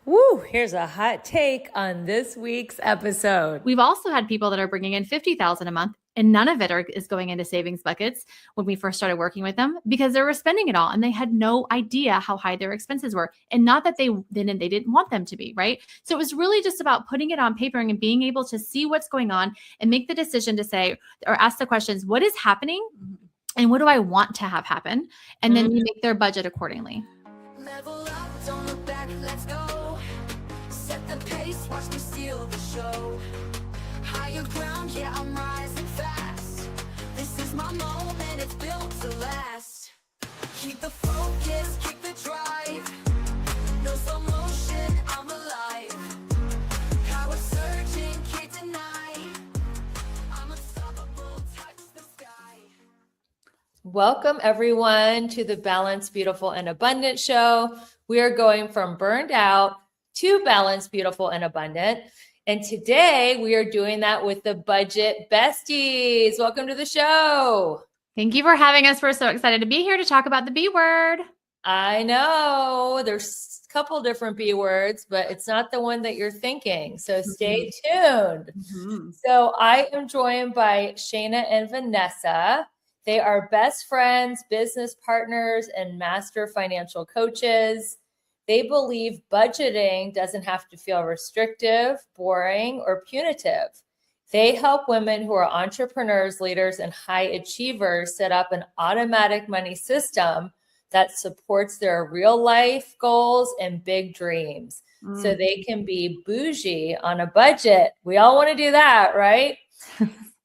Woo, here's a hot take on this week's episode. We've also had people that are bringing in $50,000 a month, and none of it is going into savings buckets when we first started working with them because they were spending it all and they had no idea how high their expenses were. And not that they didn't want them to be, right? So it was really just about putting it on paper and being able to see what's going on and make the decision to say, or ask the questions, what is happening and what do I want to have happen? And then we make their budget accordingly. Level up, don't look back, let's go. Set the pace, watch me steal the show. Higher ground, yeah, I'm rising fast. This is my moment, it's built to last. Keep the focus, keep the drive. No slow motion, I'm alive. Power surging, can't deny. I'm unstoppable, touch the sky. Welcome, everyone, to the Balanced, Beautiful, and Abundant show. We are going from burned out to balanced, beautiful, and abundant. And today we are doing that with the Budget Besties. Welcome to the show. Thank you for having us. We're so excited to be here to talk about the B word. I know there's a couple different B words, but it's not the one that you're thinking. So stay tuned. So I am joined by Shana and Vanessa. They are best friends, business partners, and master financial coaches. They believe budgeting doesn't have to feel restrictive, boring, or punitive. They help women who are entrepreneurs, leaders, and high achievers set up an automatic money system that supports their real life goals and big dreams so they can be bougie on a budget. We all want to do that, right?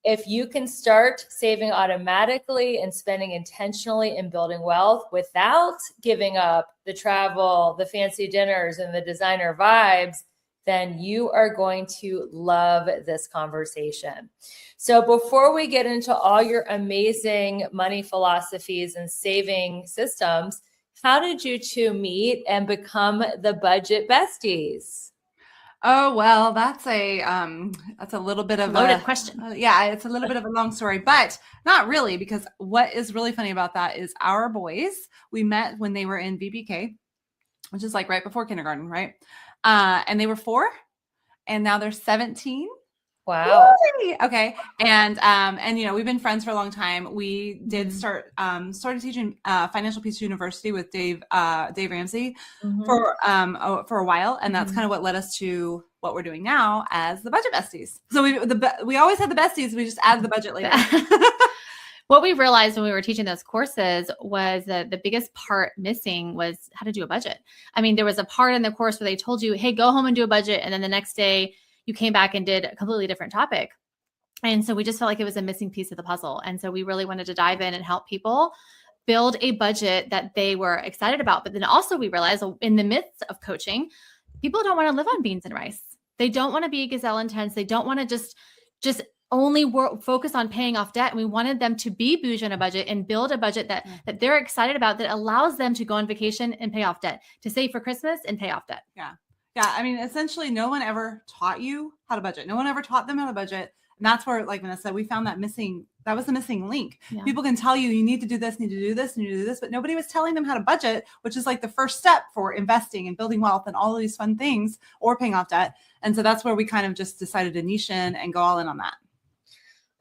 If you can start saving automatically and spending intentionally and building wealth without giving up the travel, the fancy dinners, and the designer vibes, then you are going to love this conversation. So before we get into all your amazing money philosophies and saving systems, how did you two meet and become the Budget Besties? Oh, well, that's a little bit of Loaded question. Yeah, it's a little bit of a long story, but not really, because what is really funny about that is our boys, we met when they were in VBK, which is like right before kindergarten, right? And they were 4 and now they're 17. Wow. Yay! Okay. And you know, we've been friends for a long time. We did started teaching Financial Peace University with Dave Ramsey for a while, and that's kind of what led us to what we're doing now as the Budget Besties. So we always had the besties. We just added the budget later. What we realized when we were teaching those courses was that the biggest part missing was how to do a budget. I mean, there was a part in the course where they told you, hey, go home and do a budget. And then the next day you came back and did a completely different topic. And so we just felt like it was a missing piece of the puzzle. And so we really wanted to dive in and help people build a budget that they were excited about. But then also we realized in the midst of coaching, people don't want to live on beans and rice. They don't want to be gazelle intense. They don't want to just only focus on paying off debt. And we wanted them to be bougie on a budget and build a budget that they're excited about, that allows them to go on vacation and pay off debt, to save for Christmas and pay off debt. Yeah. Yeah. I mean, essentially no one ever taught you how to budget. No one ever taught them how to budget. And that's where, like Vanessa said, we found that was the missing link. Yeah. People can tell you need to do this, need to do this, need to do this, but nobody was telling them how to budget, which is like the first step for investing and building wealth and all of these fun things, or paying off debt. And so that's where we kind of just decided to niche in and go all in on that.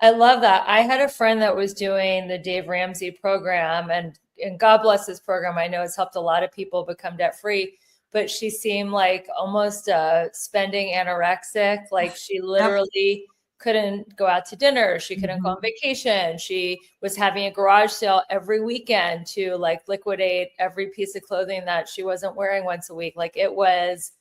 I love that. I had a friend that was doing the Dave Ramsey program, and God bless his program. I know it's helped a lot of people become debt free, but she seemed like almost spending anorexic. Like she literally couldn't go out to dinner. She couldn't go on vacation. She was having a garage sale every weekend to like liquidate every piece of clothing that she wasn't wearing once a week. Like it was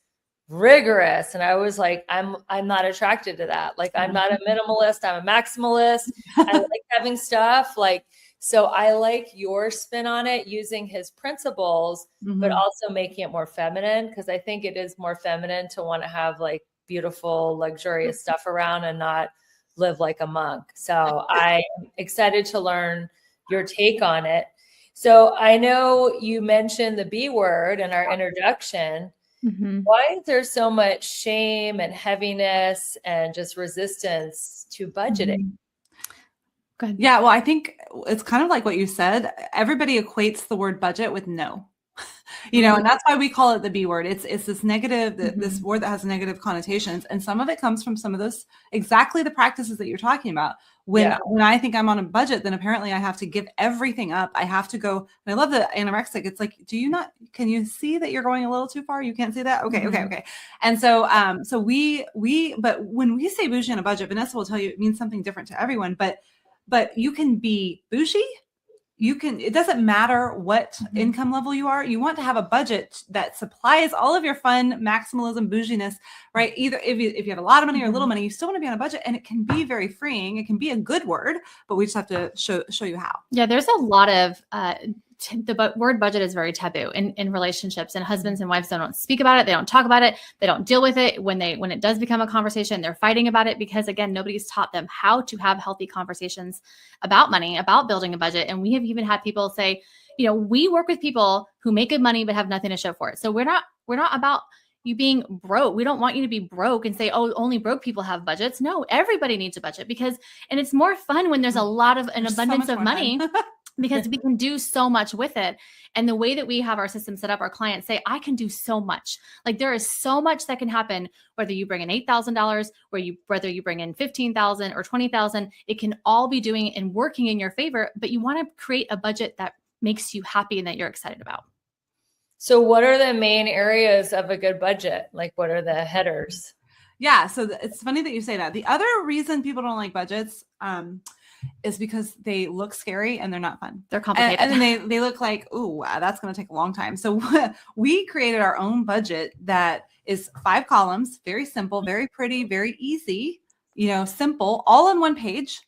rigorous. And I was like, I'm not attracted to that. Like, I'm not a minimalist. I'm a maximalist. I like having stuff. Like, so I like your spin on it, using his principles, but also making it more feminine. Cause I think it is more feminine to want to have like beautiful, luxurious stuff around and not live like a monk. So I'm excited to learn your take on it. So I know you mentioned the B word in our introduction. Why is there so much shame and heaviness and just resistance to budgeting? Yeah, well, I think it's kind of like what you said. Everybody equates the word budget with no. You know, and that's why we call it the B word. It's this negative, this word that has negative connotations. And some of it comes from some of those, exactly the practices that you're talking about. When I think I'm on a budget, then apparently I have to give everything up. I have to go, and I love the anorexic. It's like, can you see that you're going a little too far? You can't see that? Okay. And so, but when we say bougie on a budget, Vanessa will tell you it means something different to everyone, but you can be bougie. It doesn't matter what income level you are. You want to have a budget that supplies all of your fun, maximalism, bouginess, right? Either if you have a lot of money or a little money, you still want to be on a budget, and it can be very freeing. It can be a good word, but we just have to show you how. Yeah, there's a lot of the word budget is very taboo in relationships, and husbands and wives don't speak about it. They don't talk about it. They don't deal with it. When it does become a conversation, they're fighting about it because, again, nobody's taught them how to have healthy conversations about money, about building a budget. And we have even had people say, we work with people who make good money but have nothing to show for it. So we're not about you being broke. We don't want you to be broke and say, oh, only broke people have budgets. No, everybody needs a budget and it's more fun when there's a lot of an abundance of money. Because we can do so much with it. And the way that we have our system set up, our clients say, I can do so much. Like, there is so much that can happen, whether you bring in $8,000, whether you bring in $15,000 or $20,000, it can all be doing and working in your favor, but you want to create a budget that makes you happy and that you're excited about. So what are the main areas of a good budget? Like, what are the headers? Yeah. So it's funny that you say that. The other reason people don't like budgets, is because they look scary and they're not fun. They're complicated. And then they look like, ooh, wow, that's going to take a long time. So we created our own budget that is 5 columns, very simple, very pretty, very easy, simple, all on one page.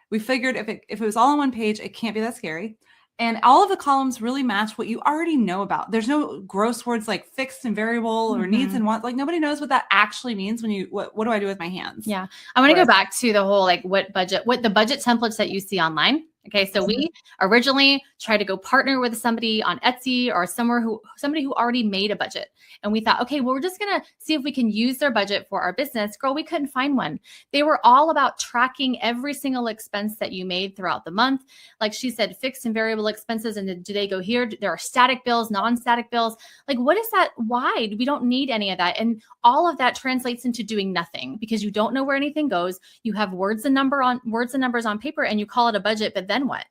We figured if it was all on one page, it can't be that scary. And all of the columns really match what you already know about. There's no gross words like fixed and variable or needs and wants. Like, nobody knows what that actually means when what do I do with my hands? Yeah. I want to go back to the whole, what the budget templates that you see online. Okay. So we originally tried to go partner with somebody on Etsy or somebody who already made a budget. And we thought, okay, well, we're just going to see if we can use their budget for our business. Girl, we couldn't find one. They were all about tracking every single expense that you made throughout the month. Like she said, fixed and variable expenses. And do they go here? There are static bills, non-static bills. Like, what is that? Why? We don't need any of that. And all of that translates into doing nothing because you don't know where anything goes. You have words and numbers on paper and you call it a budget, but then what?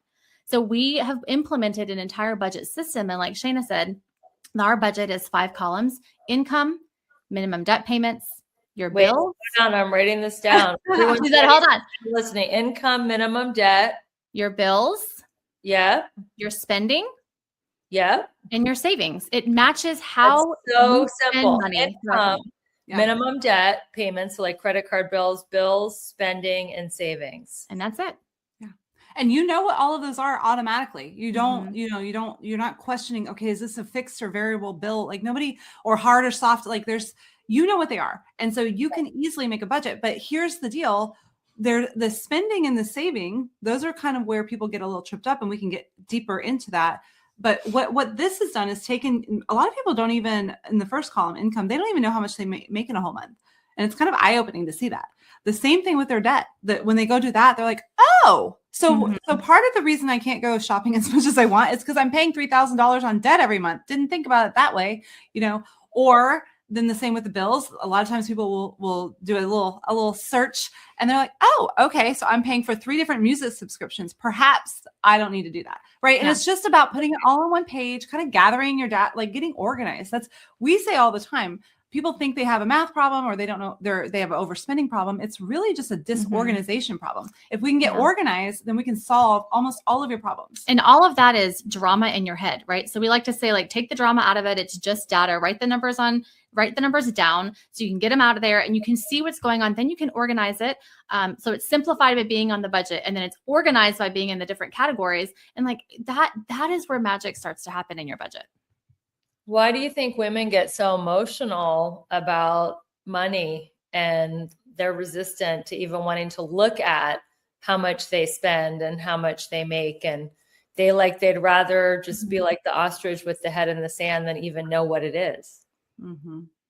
So we have implemented an entire budget system. And like Shana said, our budget is 5 columns: income, minimum debt payments, your bill. Hold on, I'm writing this down. Hold on. Listening. Income, minimum debt, your bills. Yeah. Your spending. Yeah. And your savings. It matches how That's so you simple. spend money. Income, minimum debt payments, so like credit card bills, spending, and savings. And that's it. And what all of those are automatically. You don't, you're not questioning, okay, is this a fixed or variable bill? Like, nobody, or hard or soft, like there's, what they are. And so you can easily make a budget, but here's the deal. The spending and the saving, those are kind of where people get a little tripped up, and we can get deeper into that. But what this has done is taken, a lot of people don't even, in the first column, income, they don't even know how much they make in a whole month. And it's kind of eye-opening to see that. The same thing with their debt, that when they go do that, they're like, oh, so part of the reason I can't go shopping as much as I want is because I'm paying $3,000 on debt every month. Didn't think about it that way, or then the same with the bills. A lot of times people will do a little search and they're like, oh, okay, so I'm paying for 3 different music subscriptions. Perhaps I don't need to do that. Right. And it's just about putting it all on one page, kind of gathering your data, like getting organized. We say all the time, people think they have a math problem or they don't know they have an overspending problem. It's really just a disorganization problem. If we can get organized, then we can solve almost all of your problems. And all of that is drama in your head, right? So we like to say, like, take the drama out of it. It's just data. Write the numbers down so you can get them out of there and you can see what's going on. Then you can organize it. So it's simplified by being on the budget, and then it's organized by being in the different categories. And like that is where magic starts to happen in your budget. Why do you think women get so emotional about money and they're resistant to even wanting to look at how much they spend and how much they make? And they'd rather just be like the ostrich with the head in the sand than even know what it is.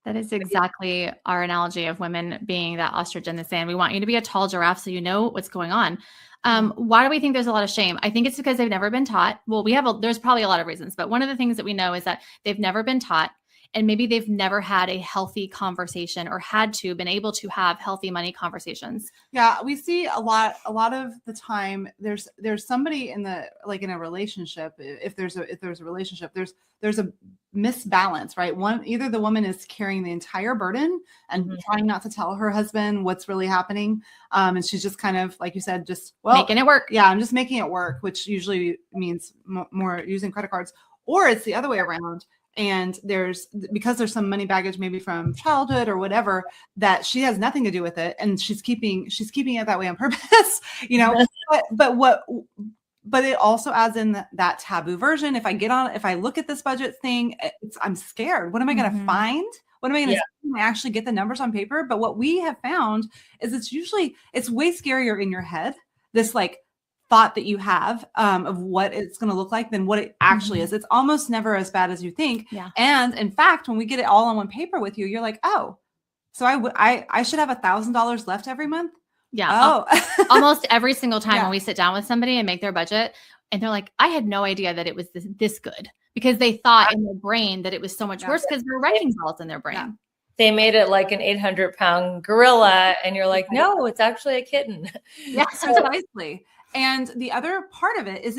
That is exactly our analogy of women being that ostrich in the sand. We want you to be a tall giraffe so you know what's going on. Why do we think there's a lot of shame? I think it's because they've never been taught. Well, there's probably a lot of reasons, but one of the things that we know is that they've never been taught, and maybe they've never had a healthy conversation or been able to have healthy money conversations. Yeah, we see a lot of the time there's somebody in a relationship. If there's a relationship, there's a misbalance, right? Either the woman is carrying the entire burden and trying not to tell her husband what's really happening. And she's just kind of, like you said, just making it work. Yeah, I'm just making it work, which usually means more using credit cards, or it's the other way around. And because there's some money baggage, maybe from childhood or whatever, that she has nothing to do with it. And she's keeping it that way on purpose, but it also adds in that taboo version. If I look at this budget thing, I'm scared. What am I going to find? What am I going to actually get the numbers on paper? But what we have found is it's way scarier in your head. This thought that you have of what it's going to look like than what it actually is. It's almost never as bad as you think. Yeah. And in fact, when we get it all on one paper with you, you're like, oh, so I should have $1,000 left every month. Yeah. Oh, almost every single time when we sit down with somebody and make their budget, and they're like, I had no idea that it was this good, because they thought in their brain that it was so much worse because there were wrecking balls in their brain. Yeah. They made it like an 800-pound gorilla, and you're like, no, it's actually a kitten. Yeah, precisely. And the other part of it is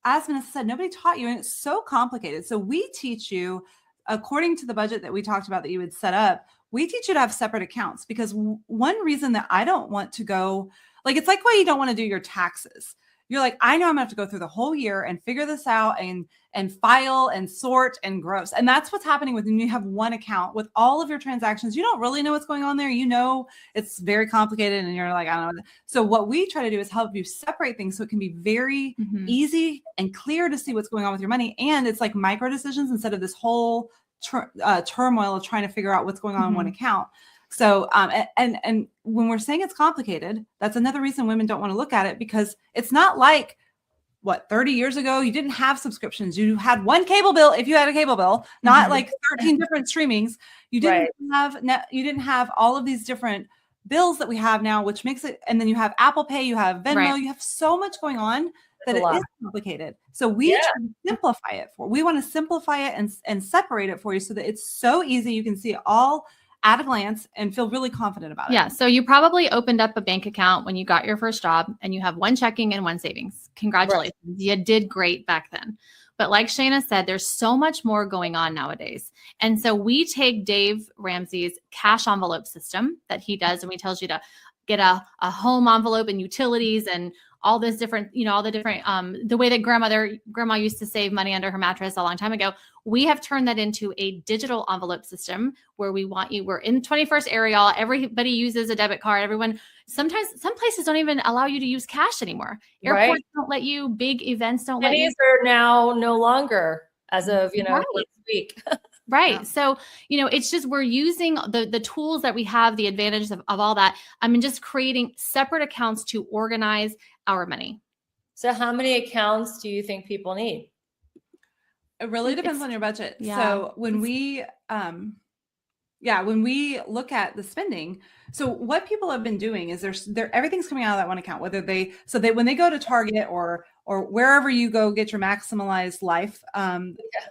as Vanessa said, nobody taught you, and it's so complicated. So we teach you, according to the budget that we talked about that you would set up, we teach you to have separate accounts, because one reason that I don't want to go, it's like why you don't want to do your taxes. You're like, I know I'm gonna have to go through the whole year and figure this out and file and sort and gross. And that's what's happening when you have one account with all of your transactions. You don't really know what's going on there. It's very complicated, and you're like, I don't know. So what we try to do is help you separate things so it can be very easy and clear to see what's going on with your money. And it's like micro decisions instead of this whole turmoil of trying to figure out what's going on in one account. So, and when we're saying it's complicated, that's another reason women don't want to look at it, because it's not like 30 years ago, you didn't have subscriptions. You had one cable bill. If you had a cable bill, not like 13 different streamings, you didn't you didn't have all of these different bills that we have now, which makes it, and then you have Apple Pay, you have Venmo, you have so much going on that it is complicated. So we try to simplify it we want to simplify it and separate it for you so that it's so easy. You can see it all at a glance and feel really confident about it. Yeah. So you probably opened up a bank account when you got your first job, and you have one checking and one savings. Congratulations. Right. You did great back then. But like Shana said, there's so much more going on nowadays. And so we take Dave Ramsey's cash envelope system that he does, and he tells you to get a home envelope and utilities and all this different, all the different, the way that grandma used to save money under her mattress a long time ago. We have turned that into a digital envelope system where we're in 21st era. Everybody uses a debit card. Some places don't even allow you to use cash anymore. Airports don't let you, big events don't let you. These are now no longer as of, last week. Right. Yeah. So, it's just, we're using the tools that we have, the advantages of all that. Just creating separate accounts to organize our money. So how many accounts do you think people need? It really depends on your budget. Yeah. So when we look at the spending, so what people have been doing is everything's coming out of that one account, when they go to Target or wherever you go get your maximalized life,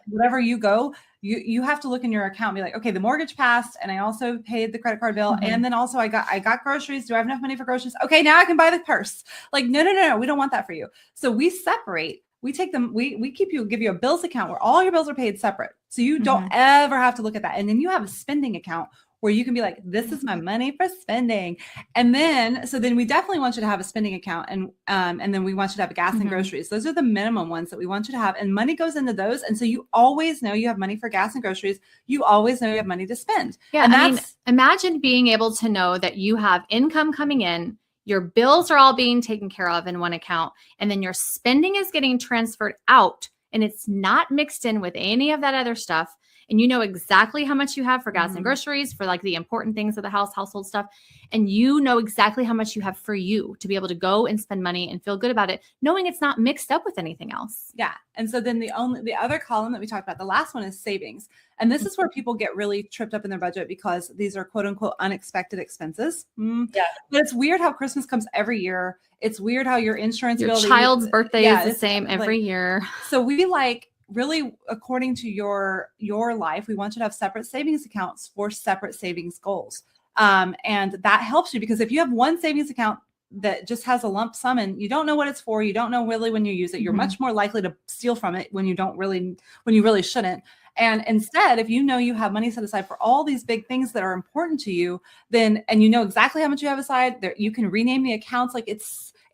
whatever you go, you have to look in your account and be like, okay, the mortgage passed, and I also paid the credit card bill, and then also I got groceries. Do I have enough money for groceries? Okay, now I can buy the purse. No, we don't want that for you. So we separate. We take them, we give you a bills account where all your bills are paid separate. So you don't ever have to look at that. And then you have a spending account where you can be like, this is my money for spending. And then we definitely want you to have a spending account. And then we want you to have gas and groceries. Those are the minimum ones that we want you to have. And money goes into those. And so you always know you have money for gas and groceries. You always know you have money to spend. Yeah. And imagine being able to know that you have income coming in. Your bills are all being taken care of in one account, and then your spending is getting transferred out, and it's not mixed in with any of that other stuff. and you know exactly how much you have for gas and groceries, for like the important things of the house, household stuff. And you know exactly how much you have for you to be able to go and spend money and feel good about it, knowing it's not mixed up with anything else. Yeah. And so then the other column that we talked about, the last one, is savings. And this is where people get really tripped up in their budget because these are quote unquote unexpected expenses. Yeah. But it's weird how Christmas comes every year. It's weird how your insurance Your bill, child's birthday is the same every year. So we really, according to your life, we want you to have separate savings accounts for separate savings goals. And that helps you, because if you have one savings account that just has a lump sum and you don't know what it's for, you don't know really when you use it, you're much more likely to steal from it when you really shouldn't. And instead, if you know you have money set aside for all these big things that are important to you, and you know exactly how much you have aside, there you can rename the accounts. Like it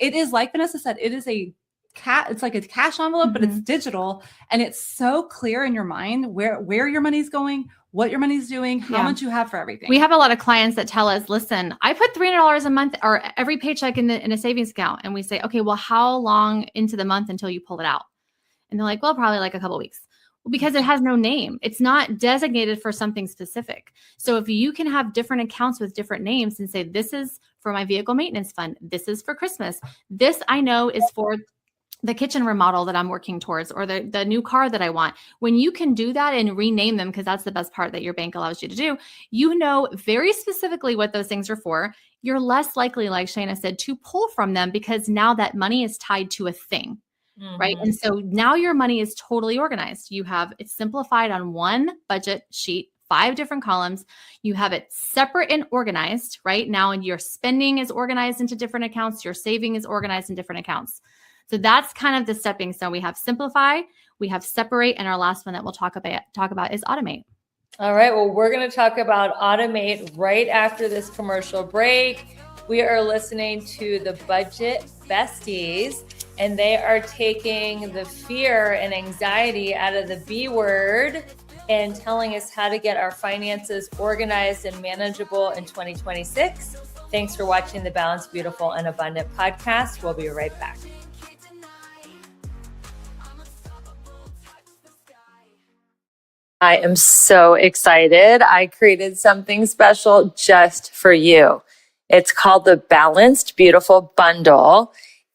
is like Vanessa said, it is it's like a cash envelope, but it's digital, and it's so clear in your mind where your money's going, what your money's doing, how much you have for everything. We have a lot of clients that tell us, listen, I put $300 a month or every paycheck in a savings account. And we say, okay, well, how long into the month until you pull it out? And they're like, well, probably like a couple of weeks. Well, because it has no name. It's not designated for something specific. So if you can have different accounts with different names and say, this is for my vehicle maintenance fund, this is for Christmas, this I know is for the kitchen remodel that I'm working towards, or the new car that I want. When you can do that and rename them, because that's the best part that your bank allows you to do, you know very specifically what those things are for. You're less likely, like Shana said, to pull from them, because now that money is tied to a thing, right? And so now your money is totally organized. It's simplified on one budget sheet, 5 different columns. You have it separate and organized, right? Now, and your spending is organized into different accounts. Your saving is organized in different accounts. So that's kind of the stepping stone. We have simplify, we have separate, and our last one that we'll talk about is automate. All right. Well, we're going to talk about automate right after this commercial break. We are listening to the Budget Besties, and they are taking the fear and anxiety out of the B word and telling us how to get our finances organized and manageable in 2026. Thanks for watching the Balanced, Beautiful, and Abundant podcast. We'll be right back. I am so excited. I created something special just for you. It's called the Balanced Beautiful Bundle.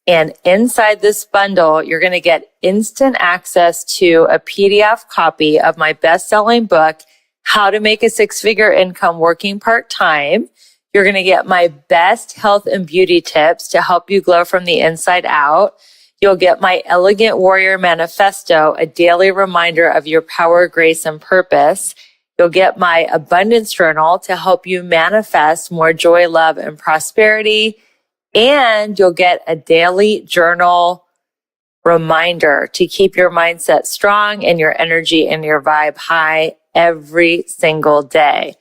And inside this bundle, you're going to get instant access to a PDF copy of my best-selling book, How to Make a Six-Figure Income Working Part-Time. You're going to get my best health and beauty tips to help you glow from the inside out. You'll get my Elegant Warrior Manifesto, a daily reminder of your power, grace, and purpose. You'll get my Abundance Journal to help you manifest more joy, love, and prosperity. And you'll get a daily journal reminder to keep your mindset strong and your energy and your vibe high every single day.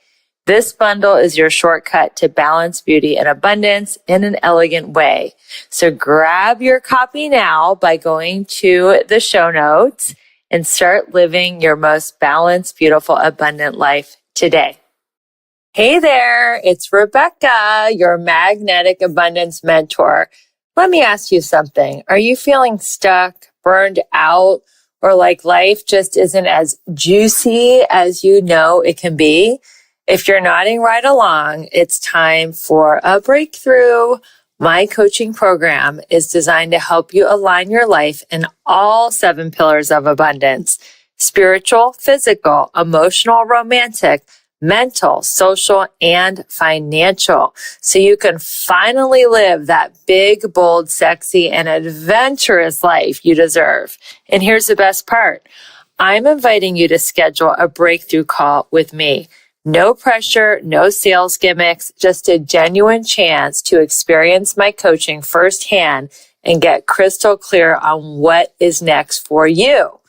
This bundle is your shortcut to balance, beauty, and abundance in an elegant way. So grab your copy now by going to the show notes and start living your most balanced, beautiful, abundant life today. Hey there, it's Rebecca, your magnetic abundance mentor. Let me ask you something. Are you feeling stuck, burned out, or like life just isn't as juicy as you know it can be? If you're nodding right along, it's time for a breakthrough. My coaching program is designed to help you align your life in all 7 pillars of abundance: spiritual, physical, emotional, romantic, mental, social, and financial. So you can finally live that big, bold, sexy, and adventurous life you deserve. And here's the best part. I'm inviting you to schedule a breakthrough call with me. No pressure, no sales gimmicks, just a genuine chance to experience my coaching firsthand and get crystal clear on what is next for you.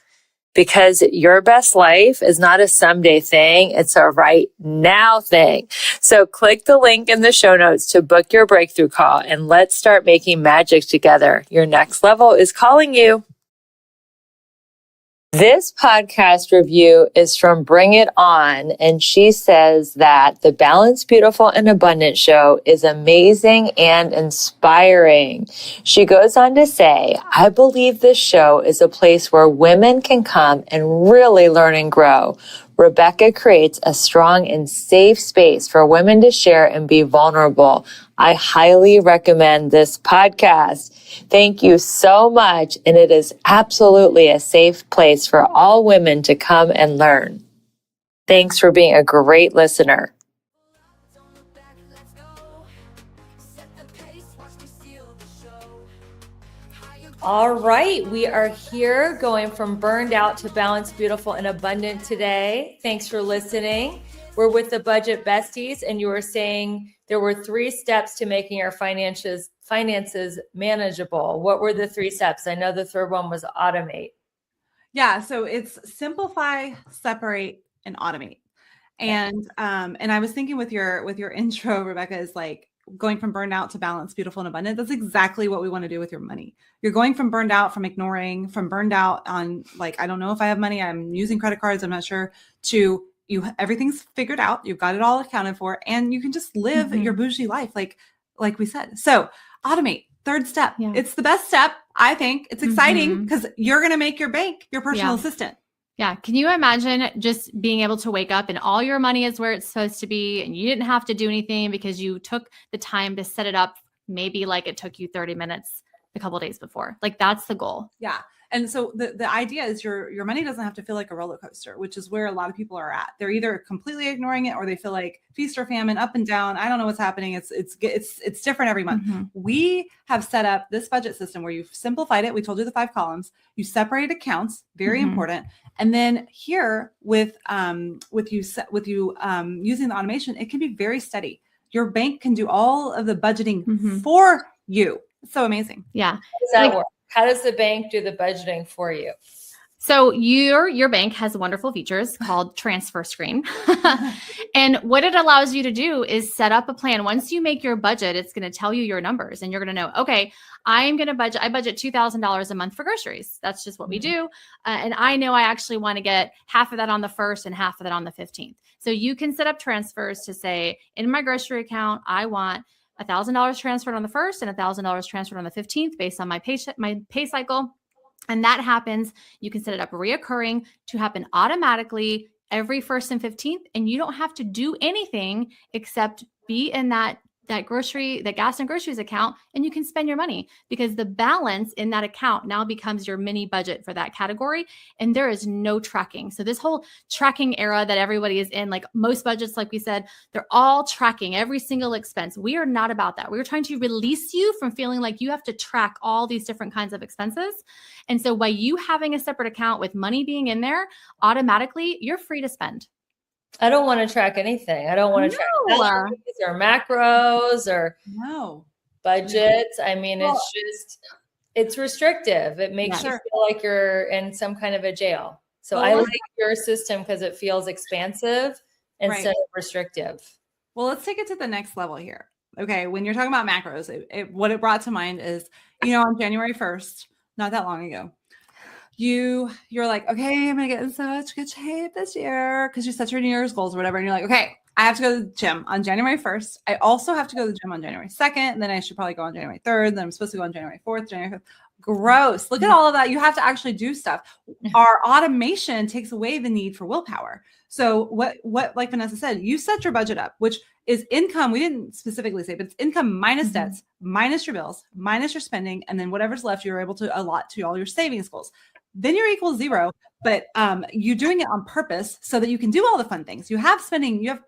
Because your best life is not a someday thing, it's a right now thing. So click the link in the show notes to book your breakthrough call, and let's start making magic together. Your next level is calling you. This podcast review is from Bring It On, and she says that the Balanced, Beautiful, and Abundant show is amazing and inspiring. She goes on to say, I believe this show is a place where women can come and really learn and grow. Rebecca creates a strong and safe space for women to share and be vulnerable. I highly recommend this podcast. Thank you so much. And it is absolutely a safe place for all women to come and learn. Thanks for being a great listener. Don't look back, let's go. Set the pace, watch me steal the show. Higher All right, we are here going from burned out to balanced, beautiful, and abundant today. Thanks for listening. We're with the Budget Besties, and you were saying there were 3 steps to making your finances manageable. What were the 3 steps? I know the third one was automate. Yeah, so it's simplify, separate, and automate. And I was thinking with your intro, Rebecca, is like going from burned out to balanced, beautiful, and abundant. That's exactly what we want to do with your money. You're going from burned out, from ignoring, from burned out on like, I don't know if I have money, I'm using credit cards, I'm not sure, to everything's figured out, you've got it all accounted for, and you can just live your bougie life like we said. So automate, third step. Yeah. It's the best step, I think. It's exciting because you're going to make your bank your personal assistant. Yeah. Can you imagine just being able to wake up and all your money is where it's supposed to be and you didn't have to do anything because you took the time to set it up, maybe like it took you 30 minutes a couple of days before. Like that's the goal. Yeah. And so the idea is your money doesn't have to feel like a roller coaster, which is where a lot of people are at. They're either completely ignoring it or they feel like feast or famine, up and down. I don't know what's happening. It's different every month. We have set up this budget system where you've simplified it. We told you the 5 columns. You separate accounts, very important. And then here with you using the automation, it can be very steady. Your bank can do all of the budgeting for you. It's so amazing. Yeah. How does that work? How does the bank do the budgeting for you? So your bank has wonderful features called transfer screen. And what it allows you to do is set up a plan. Once you make your budget, it's going to tell you your numbers and you're going to know, okay, I budget $2,000 a month for groceries. That's just what we do. And I know I actually want to get half of that on the 1st and half of that on the 15th. So you can set up transfers to say, in my grocery account, I want $1,000 transferred on the 1st and $1,000 transferred on the 15th based on my pay cycle. And that happens. You can set it up reoccurring to happen automatically every 1st and 15th. And you don't have to do anything except be in that gas and groceries account, and you can spend your money because the balance in that account now becomes your mini budget for that category. And there is no tracking. So this whole tracking era that everybody is in, like most budgets, like we said, they're all tracking every single expense. We are not about that. We're trying to release you from feeling like you have to track all these different kinds of expenses. And so by you having a separate account with money being in there, automatically you're free to spend. I don't want to track anything. I don't want to track calories or macros or budgets. I mean, it's restrictive. It makes you feel like you're in some kind of a jail. So I like your system because it feels expansive instead of restrictive. Well, let's take it to the next level here. Okay. When you're talking about macros, what it brought to mind is, on January 1st, not that long ago, you're like, okay, I'm going to get in such good shape this year because you set your New Year's goals or whatever. And you're like, okay, I have to go to the gym on January 1st. I also have to go to the gym on January 2nd. And then I should probably go on January 3rd. Then I'm supposed to go on January 4th, January 5th. Gross. Look at all of that. You have to actually do stuff. Our automation takes away the need for willpower. So what like Vanessa said, you set your budget up, which is income. We didn't specifically say, but it's income minus debts, minus your bills, minus your spending. And then whatever's left, you're able to allot to all your savings goals. Then you're equal 0, but you're doing it on purpose so that you can do all the fun things. You have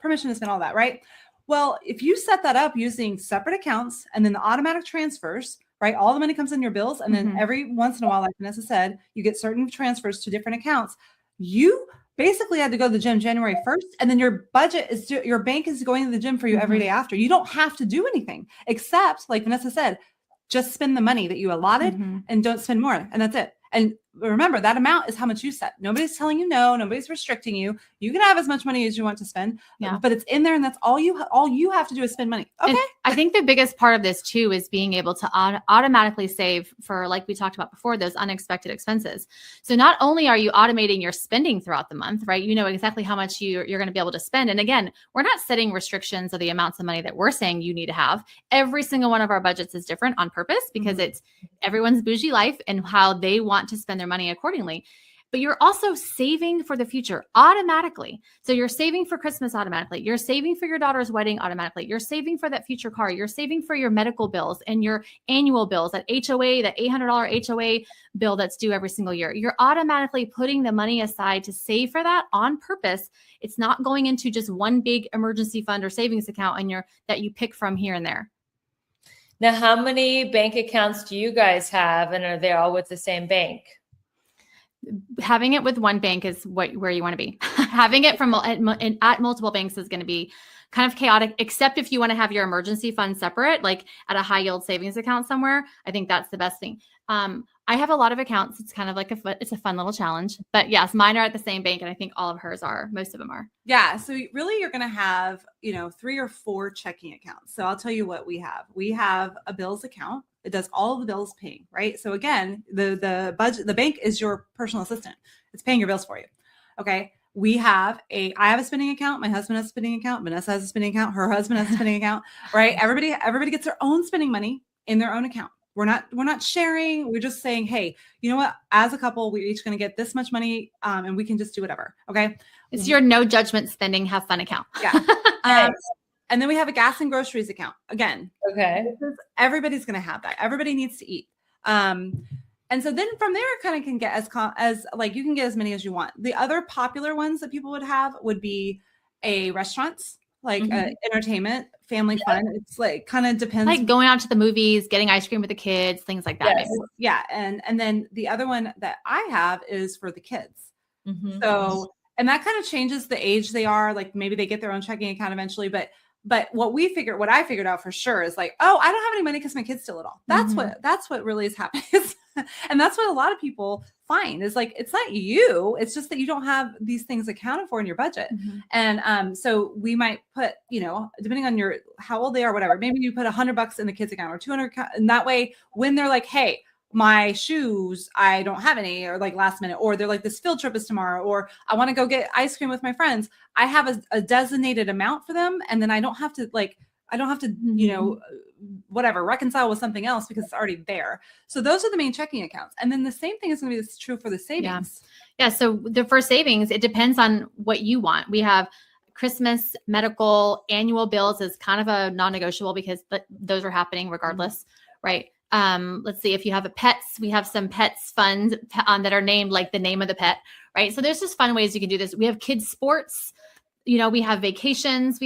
permission to spend all that, right? Well, if you set that up using separate accounts and then the automatic transfers, right? All the money comes in your bills. And then every once in a while, like Vanessa said, you get certain transfers to different accounts. You basically had to go to the gym January 1st. And then your bank is going to the gym for you every day after. You don't have to do anything except, like Vanessa said, just spend the money that you allotted and don't spend more. And that's it. And remember, that amount is how much you set. Nobody's telling you no. Nobody's restricting you. You can have as much money as you want to spend, but it's in there, and that's all you have to do is spend money. Okay. And I think the biggest part of this too is being able to automatically save for, like we talked about before, those unexpected expenses. So not only are you automating your spending throughout the month, right? You know exactly how much you're going to be able to spend. And again, we're not setting restrictions of the amounts of money that we're saying you need to have. Every single one of our budgets is different on purpose because it's everyone's bougie life and how they want to spend their money accordingly. but you're also saving for the future automatically. So you're saving for Christmas automatically. You're saving for your daughter's wedding automatically. You're saving for that future car. You're saving for your medical bills and your annual bills, that HOA, that $800 HOA bill that's due every single year. You're automatically putting the money aside to save for that on purpose. It's not going into just one big emergency fund or savings account that you pick from here and there. Now, how many bank accounts do you guys have, and are they all with the same bank? Having it with one bank is where you want to be. Having it at multiple banks is going to be kind of chaotic, except if you want to have your emergency fund separate, like at a high yield savings account somewhere. I think that's the best thing. I have a lot of accounts. It's kind of like it's a fun little challenge, but yes, mine are at the same bank. And I think all of hers are, most of them are. Yeah. So really you're going to have, 3 or 4 checking accounts. So I'll tell you what we have. We have a bills account. It does all of the bills paying, right? So again, the bank is your personal assistant. It's paying your bills for you. Okay. I have a spending account. My husband has a spending account. Vanessa has a spending account. Her husband has a spending account, right? Everybody gets their own spending money in their own account. We're not sharing. We're just saying, hey, you know what? As a couple, we're each going to get this much money, and we can just do whatever. Okay. It's your no judgment spending, have fun account. Yeah. And then we have a gas and groceries account. Again, okay. Everybody's going to have that. Everybody needs to eat. And so then from there, it kind of can get as like you can get as many as you want. The other popular ones that people would have would be a restaurants, like entertainment, family fun. It's like kind of depends. Like going out to the movies, getting ice cream with the kids, things like that. Yes. Yeah. And then the other one that I have is for the kids. So, and that kind of changes the age they are. Like maybe they get their own checking account eventually, but what I figured out for sure is like, oh, I don't have any money because my kid's still little. That's what really is happening. And that's what a lot of people find is like, it's not you, it's just that you don't have these things accounted for in your budget. And so we might put, depending on how old they are, whatever, maybe you put $100 in the kids account or 200. And that way, when they're like, hey, my shoes, I don't have any, or like last minute, or they're like, this field trip is tomorrow, or I want to go get ice cream with my friends. I have a designated amount for them. And then I don't have to whatever, reconcile with something else because it's already there. So those are the main checking accounts. And then the same thing is going to be true for the savings. Yeah. So for savings, it depends on what you want. We have Christmas, medical, annual bills is kind of a non-negotiable because those are happening regardless, right? Let's see, if you have pets, we have some pets funds that are named like the name of the pet, right? So there's just fun ways you can do this. We have kids sports, we have vacations,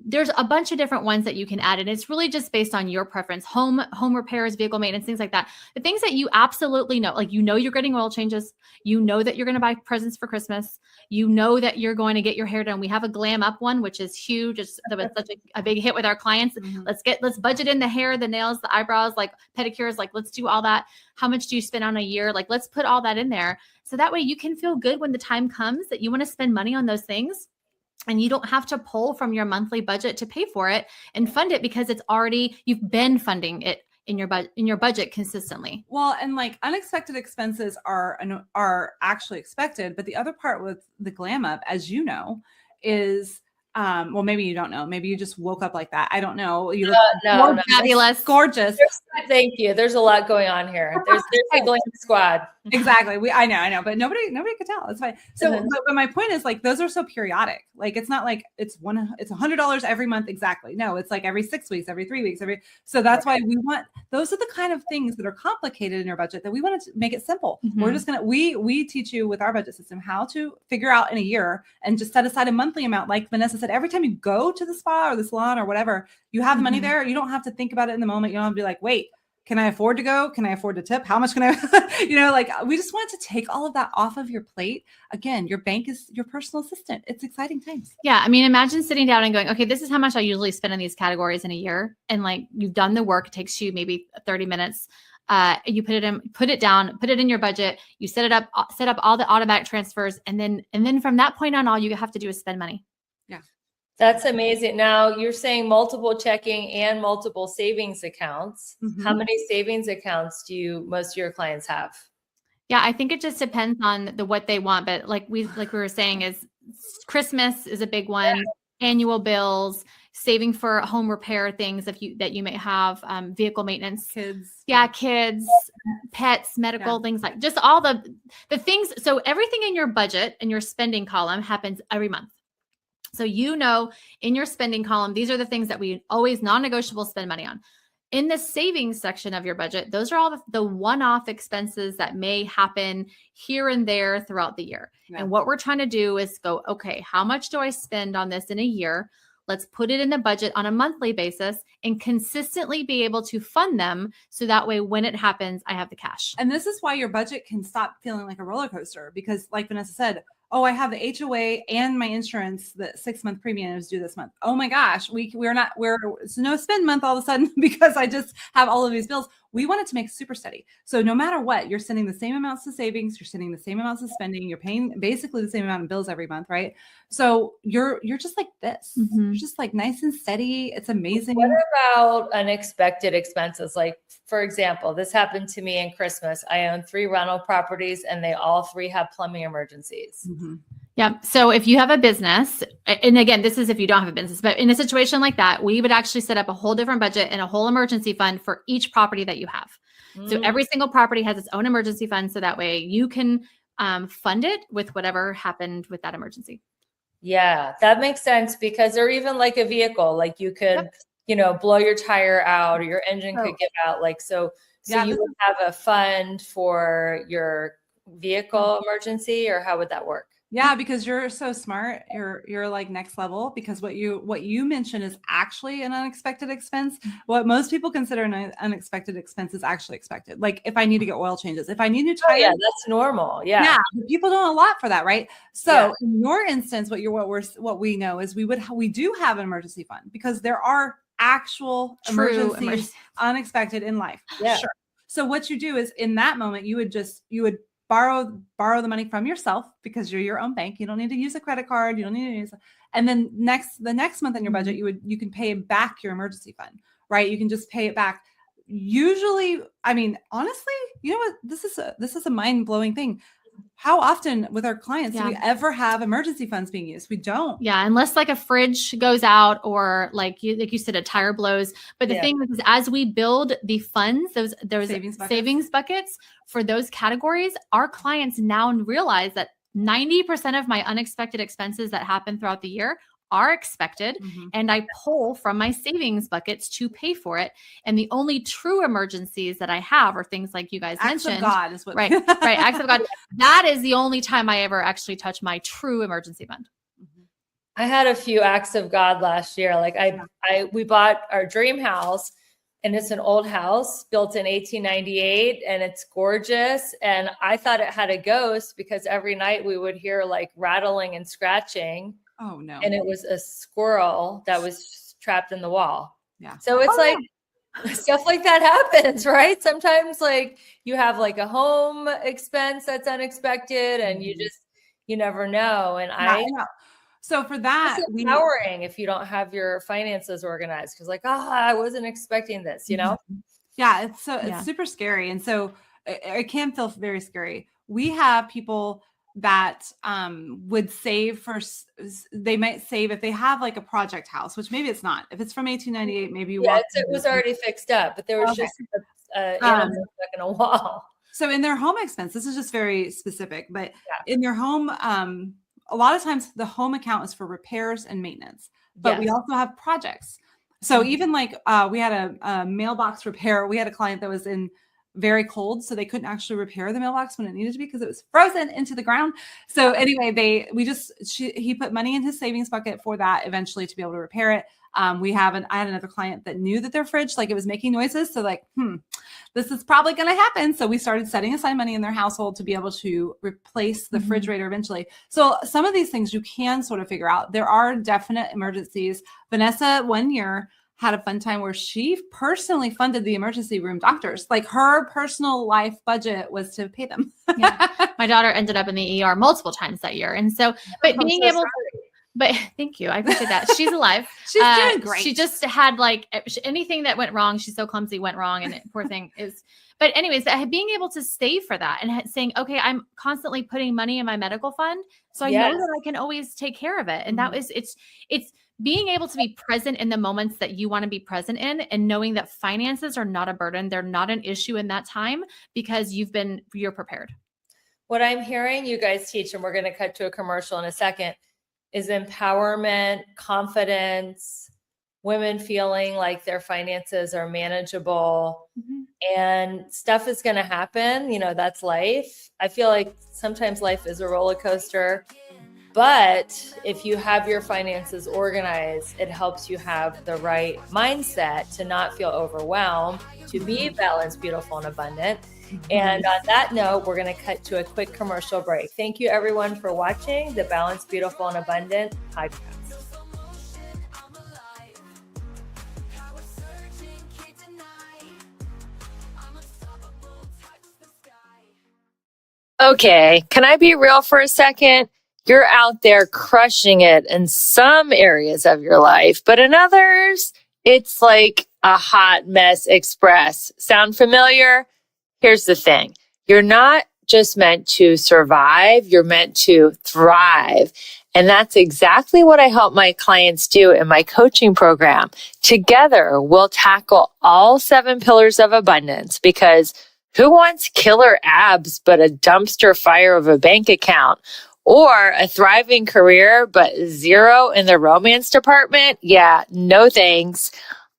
there's a bunch of different ones that you can add. And it's really just based on your preference, home repairs, vehicle maintenance, things like that. The things that you absolutely know, like, you're getting oil changes, that you're going to buy presents for Christmas, that you're going to get your hair done. We have a glam up one, which is huge. That was such a big hit with our clients. Let's budget in the hair, the nails, the eyebrows, like pedicures, like let's do all that. How much do you spend on a year? Like, let's put all that in there. So that way you can feel good when the time comes that you want to spend money on those things. And you don't have to pull from your monthly budget to pay for it and fund it because you've been funding it in your budget consistently. Well, and like unexpected expenses are actually expected. But the other part with the glam up, as you know, is well, maybe you don't know. Maybe you just woke up like that. I don't know. You look fabulous, gorgeous. Thank you. There's a lot going on here. There's a glam squad. Exactly. I know, but nobody could tell. It's fine. So, but my point is like, those are so periodic. Like, it's not like it's $100 every month. Exactly. No, it's like every 6 weeks, every 3 weeks, so that's why those are the kind of things that are complicated in your budget that we want to make it simple. We're just we teach you with our budget system how to figure out in a year and just set aside a monthly amount. Like Vanessa said, every time you go to the spa or the salon or whatever, you have the money there. You don't have to think about it in the moment. You don't have to be like, wait, can I afford to go? Can I afford to tip? How much can I, like we just want to take all of that off of your plate. Again, your bank is your personal assistant. It's exciting times. Yeah. I mean, imagine sitting down and going, okay, this is how much I usually spend on these categories in a year. And like, you've done the work. It takes you maybe 30 minutes. You put it down, put it in your budget. You set up all the automatic transfers. And then from that point on, all you have to do is spend money. Yeah. That's amazing. Now you're saying multiple checking and multiple savings accounts. How many savings accounts do most of your clients have? Yeah, I think it just depends on what they want. But like we were saying, is Christmas is a big one. Annual bills, saving for home repair things that you may have, vehicle maintenance, Kids. kids, pets, medical things, like just all the things. So everything in your budget and your spending column happens every month. So, in your spending column, these are the things that we always non-negotiable spend money on. In the savings section of your budget, those are all the one-off expenses that may happen here and there throughout the year. Yeah. And what we're trying to do is go, okay, how much do I spend on this in a year? Let's put it in the budget on a monthly basis and consistently be able to fund them. So that way, when it happens, I have the cash. And this is why your budget can stop feeling like a roller coaster, because like Vanessa said, oh, I have the HOA and my insurance, the 6-month premium is due this month. Oh my gosh, it's no spend month all of a sudden because I just have all of these bills. We want it to make super steady. So no matter what, you're sending the same amounts to savings, you're sending the same amounts of spending, you're paying basically the same amount of bills every month, right? So you're just like this. Mm-hmm. You're just like nice and steady. It's amazing. What about unexpected expenses? Like, for example, this happened to me in Christmas. I own 3 rental properties and they all 3 have plumbing emergencies. Mm-hmm. Yeah. So if you have a business, and again, this is if you don't have a business, but in a situation like that, we would actually set up a whole different budget and a whole emergency fund for each property that you have. So every single property has its own emergency fund. So that way you can fund it with whatever happened with that emergency. Yeah, that makes sense, because or even like a vehicle, like you could, blow your tire out or your engine could give out. Like, so you would have a fund for your vehicle emergency, or how would that work? Yeah, because you're so smart. You're like next level, because what you mentioned is actually an unexpected expense. What most people consider an unexpected expense is actually expected. Like if I need to get oil changes, if I need new tires. Oh, yeah, that's normal. Yeah. People don't allot for that, right? So in your instance, what we know is we do have an emergency fund, because there are actual emergencies unexpected in life. Yeah. Sure. So what you do is in that moment, you would borrow the money from yourself, because you're your own bank. You don't need to use a credit card. You don't need to use and then the next month in your budget, you can pay back your emergency fund, right? You can just pay it back. Usually, I mean, honestly, you know what? This is a mind-blowing thing. How often with our clients do we ever have emergency funds being used? We don't. Yeah, unless like a fridge goes out, or like you said, a tire blows. But the thing is, as we build the funds, those savings buckets for those categories, our clients now realize that 90% of my unexpected expenses that happen throughout the year are expected, and I pull from my savings buckets to pay for it. And the only true emergencies that I have are things like you guys mentioned. Acts of God is what. Right. Acts of God. That is the only time I ever actually touch my true emergency fund. I had a few acts of God last year. Like we bought our dream house, and it's an old house built in 1898, and it's gorgeous. And I thought it had a ghost, because every night we would hear like rattling and scratching. Oh no. And it was a squirrel that was trapped in the wall. Yeah. So it's stuff like that happens, right? Sometimes like you have like a home expense that's unexpected, and you never know. And I know. So for that, it's empowering if you don't have your finances organized, because like, I wasn't expecting this, Yeah. It's super scary. And so it can feel very scary. We have people that would save they might save if they have like a project house, which maybe it's not. If it's from 1898, maybe it was already fixed up, but there was just stuck in a wall. So in their home expense, this is just very specific, but in their home, a lot of times the home account is for repairs and maintenance, but we also have projects. So even like we had a mailbox repair. We had a client that was in very cold, so they couldn't actually repair the mailbox when it needed to be, because it was frozen into the ground. So anyway, he put money in his savings bucket for that eventually to be able to repair it. I had another client that knew that their fridge, like it was making noises. So like, this is probably going to happen. So we started setting aside money in their household to be able to replace the refrigerator eventually. So some of these things you can sort of figure out. There are definite emergencies. Vanessa, one year, had a fun time where she personally funded the emergency room doctors. Like her personal life budget was to pay them. My daughter ended up in the ER multiple times that year. And so, but being able to, but thank you. I appreciate that. She's alive. She's doing great. She just had like anything that went wrong. She's so clumsy, went wrong. And poor thing is, but anyways, being able to save for that and saying, okay, I'm constantly putting money in my medical fund. So I know that I can always take care of it. And that was, it's being able to be present in the moments that you want to be present in, and knowing that finances are not a burden. They're not an issue in that time because you're prepared. What I'm hearing you guys teach, and we're going to cut to a commercial in a second, is empowerment, confidence, women feeling like their finances are manageable, and stuff is going to happen. You know, that's life. I feel like sometimes life is a roller coaster, but if you have your finances organized, it helps you have the right mindset to not feel overwhelmed, to be balanced, beautiful, and abundant. And on that note, we're going to cut to a quick commercial break. Thank you, everyone, for watching the Balanced, Beautiful, and Abundant podcast. Okay, can I be real for a second? You're out there crushing it in some areas of your life, but in others, it's like a hot mess express. Sound familiar? Here's the thing. You're not just meant to survive, you're meant to thrive. And that's exactly what I help my clients do in my coaching program. Together, we'll tackle all 7 pillars of abundance, because who wants killer abs but a dumpster fire of a bank account? Or a thriving career but 0 in the romance department? Yeah, no thanks.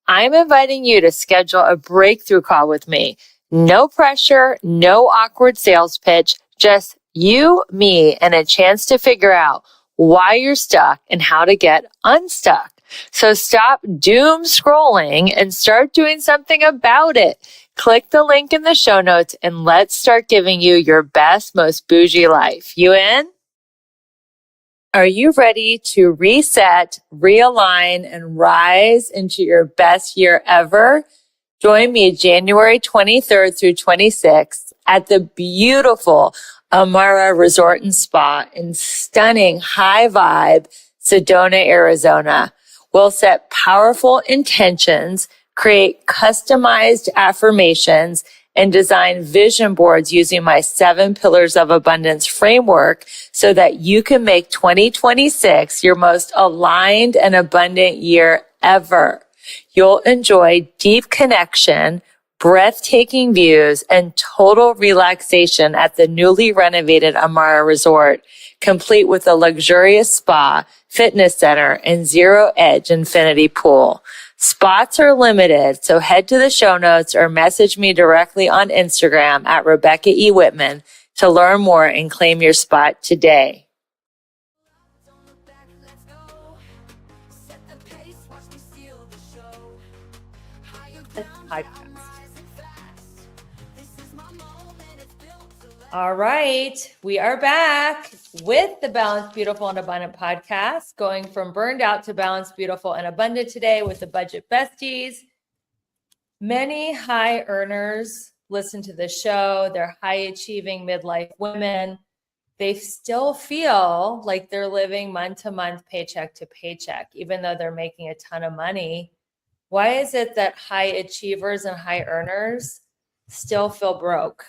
I'm inviting you to schedule a breakthrough call with me. No pressure, no awkward sales pitch, just you, me, and a chance to figure out why you're stuck and how to get unstuck. So stop doom scrolling and start doing something about it. Click the link in the show notes and let's start giving you your best, most bougie life. You in? Are you ready to reset, realign, and rise into your best year ever? Join me January 23rd through 26th at the beautiful Amara Resort and Spa in stunning high vibe Sedona, Arizona. We'll set powerful intentions, create customized affirmations, and design vision boards using my 7 pillars of abundance framework so that you can make 2026 your most aligned and abundant year ever. You'll enjoy deep connection, breathtaking views, and total relaxation at the newly renovated Amara Resort, complete with a luxurious spa, fitness center, and zero-edge infinity pool. Spots are limited, so head to the show notes or message me directly on Instagram at Rebecca E. Whitman to learn more and claim your spot today. All right, we are back with the Balanced, Beautiful, and Abundant podcast, going from burned out to balanced, beautiful, and abundant today with the Budget Besties. Many high earners listen to the show. They're high achieving midlife women. They still feel like they're living month to month, paycheck to paycheck, even though they're making a ton of money. Why is it that high achievers and high earners still feel broke?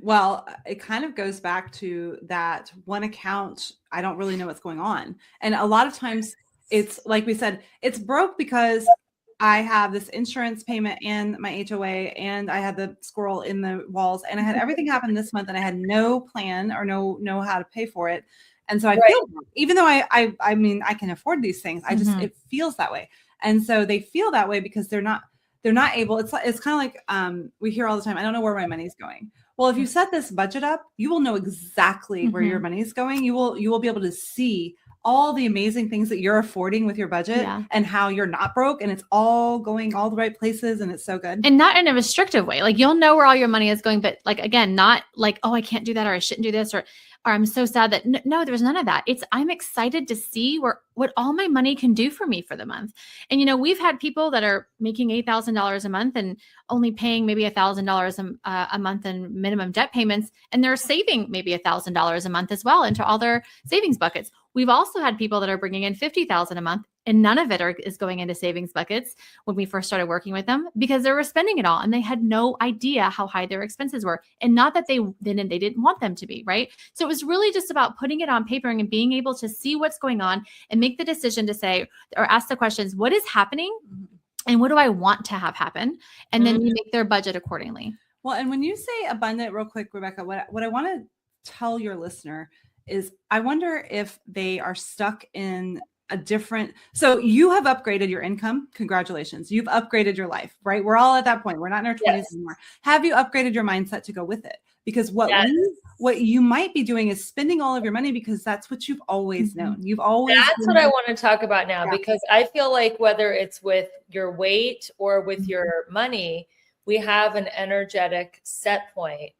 Well, it kind of goes back to that one account. I don't really know what's going on. And a lot of times it's like we said, it's broke because I have this insurance payment and my HOA, and I had the squirrel in the walls, and I had everything happen this month, and I had no plan or know how to pay for it. And so I feel, even though I mean, I can afford these things, I just, it feels that way. And so they feel that way because they're not able. It's kind of like, we hear all the time, I don't know where my money's going. Well, if you set this budget up, you will know exactly where your money is going. You will be able to see all the amazing things that you're affording with your budget and how you're not broke, and it's all going all the right places, and it's so good. And not in a restrictive way. Like, you'll know where all your money is going, but like, again, not like, oh, I can't do that, or I shouldn't do this, or I'm so sad that no, there's none of that. It's, I'm excited to see what all my money can do for me for the month. And, you know, we've had people that are making $8,000 a month and only paying maybe $1,000 a month in minimum debt payments. And they're saving maybe $1,000 a month as well into all their savings buckets. We've also had people that are bringing in $50,000 a month And none of it is going into savings buckets when we first started working with them, because they were spending it all and they had no idea how high their expenses were. And not that they didn't want them to be, right? So it was really just about putting it on paper and being able to see what's going on and make the decision to say, or ask the questions, what is happening and what do I want to have happen? And then you make their budget accordingly. Well, and when you say abundant, real quick, Rebecca, what I want to tell your listener is I wonder if they are stuck in a different, so you have upgraded your income. Congratulations. You've upgraded your life, right? We're all at that point. We're not in our 20s anymore. Have you upgraded your mindset to go with it? Because what you might be doing is spending all of your money because that's what you've always known. You've always. That's what I want to talk about now, because I feel like whether it's with your weight or with your money, we have an energetic set point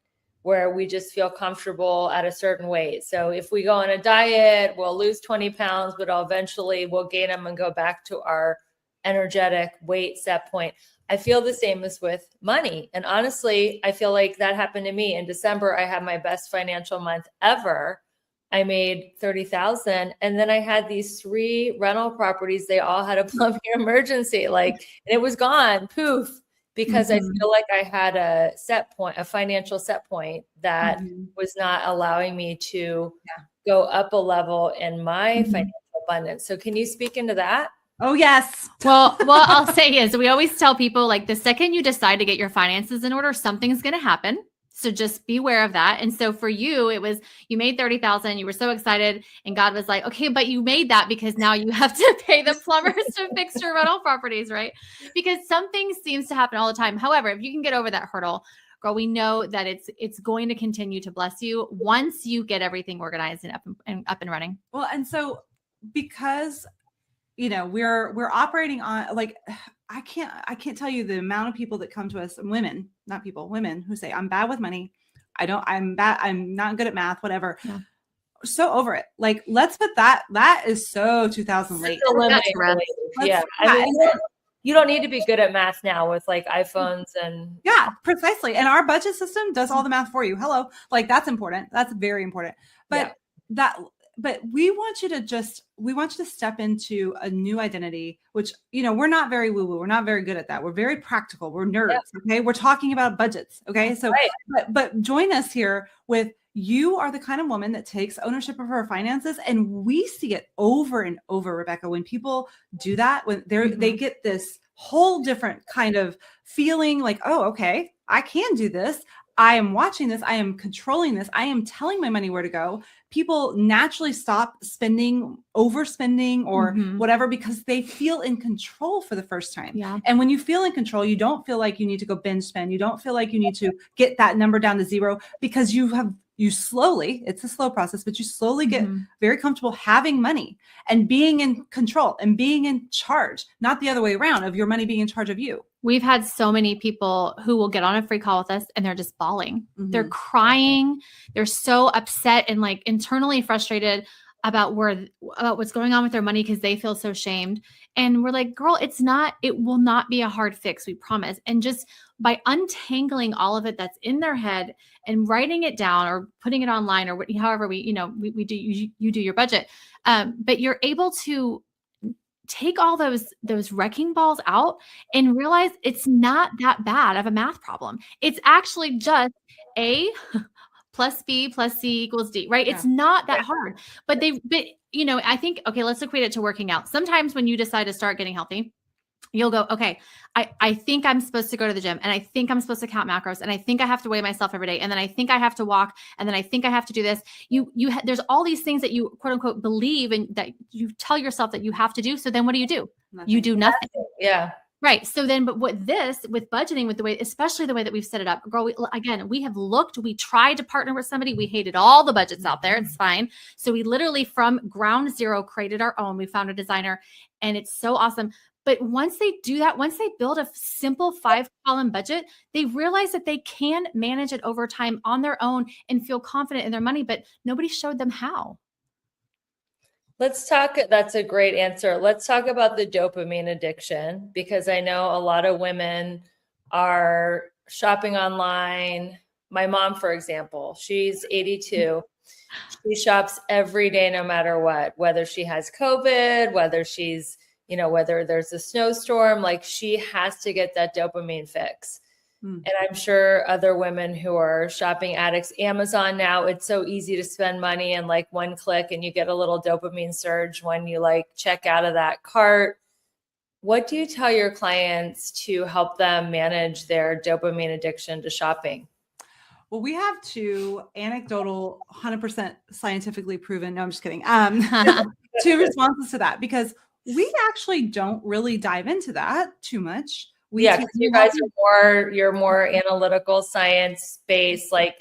where we just feel comfortable at a certain weight. So if we go on a diet, we'll lose 20 pounds, but eventually we'll gain them and go back to our energetic weight set point. I feel the same as with money. And honestly, I feel like that happened to me. In December, I had my best financial month ever. I made $30,000. And then I had these 3 rental properties. They all had a plumbing emergency, and it was gone, poof. Because I feel like I had a financial set point that was not allowing me to go up a level in my financial abundance. So can you speak into that? Oh, yes. Well, I'll say is we always tell people, like, the second you decide to get your finances in order, something's going to happen. So just be aware of that. And so for you, it was, you made 30,000, you were so excited, and God was like, okay, but you made that because now you have to pay the plumbers to fix your rental properties, right? Because something seems to happen all the time. However, if you can get over that hurdle, girl, we know that it's going to continue to bless you once you get everything organized and up and running. Well, and so because, we're operating on, like, I can't tell you the amount of people that come to us, women who say, I'm bad with money. I'm bad. I'm not good at math, whatever. Yeah. So over it. Like, let's put that is so 2000 late. Yeah. I mean, you don't need to be good at math now with like iPhones and. Yeah, precisely. And our budget system does all the math for you. Hello. Like, that's important. That's very important. But but we want you to step into a new identity, which, we're not very woo-woo. We're not very good at that. We're very practical. We're nerds. Okay. We're talking about budgets. Okay. So, but join us here with, you are the kind of woman that takes ownership of her finances. And we see it over and over, Rebecca, when people do that, when they get this whole different kind of feeling like, oh, okay, I can do this. I am watching this. I am controlling this. I am telling my money where to go. People naturally stop spending, overspending, or whatever, because they feel in control for the first time. Yeah. And when you feel in control, you don't feel like you need to go binge spend. You don't feel like you need to get that number down to 0, because you slowly, it's a slow process, but you slowly get very comfortable having money and being in control and being in charge, not the other way around, of your money being in charge of you. We've had so many people who will get on a free call with us and they're just bawling. They're crying. They're so upset and like internally frustrated about what's going on with their money because they feel so shamed. And we're like, girl, it will not be a hard fix, we promise. And just by untangling all of it that's in their head and writing it down or putting it online or however we do, you do your budget. But you're able to take all those wrecking balls out and realize it's not that bad of a math problem. It's actually just A plus B plus C equals D, right? Yeah. It's not that hard, but I think, okay, let's equate it to working out. Sometimes when you decide to start getting healthy, you'll go, okay, I think I'm supposed to go to the gym, and I think I'm supposed to count macros, and I think I have to weigh myself every day, and then I think I have to walk, and then I think I have to do this. There's all these things that you quote unquote believe and that you tell yourself that you have to do. So then what do? Nothing. You do nothing. Yeah. Right. So then, but with budgeting, with the way, especially the way that we've set it up, girl, we tried to partner with somebody. We hated all the budgets out there. It's fine. So we literally from ground zero created our own. We found a designer, and it's so awesome. But once they do that, once they build a simple 5-column budget, they realize that they can manage it over time on their own and feel confident in their money, but nobody showed them how. Let's talk. That's a great answer. Let's talk about the dopamine addiction, because I know a lot of women are shopping online. My mom, for example, she's 82. She shops every day, no matter what, whether she has COVID, whether she's you know, whether there's a snowstorm, like she has to get that dopamine fix. And I'm sure other women who are shopping addicts, Amazon now, it's so easy to spend money in like one click and you get a little dopamine surge when you like check out of that cart. What do you tell your clients to help them manage their dopamine addiction to shopping? Well, we have two anecdotal, 100% scientifically proven, no, I'm just kidding, two responses to that, because we actually don't really dive into that too much. Because you guys are you're more analytical, science-based, like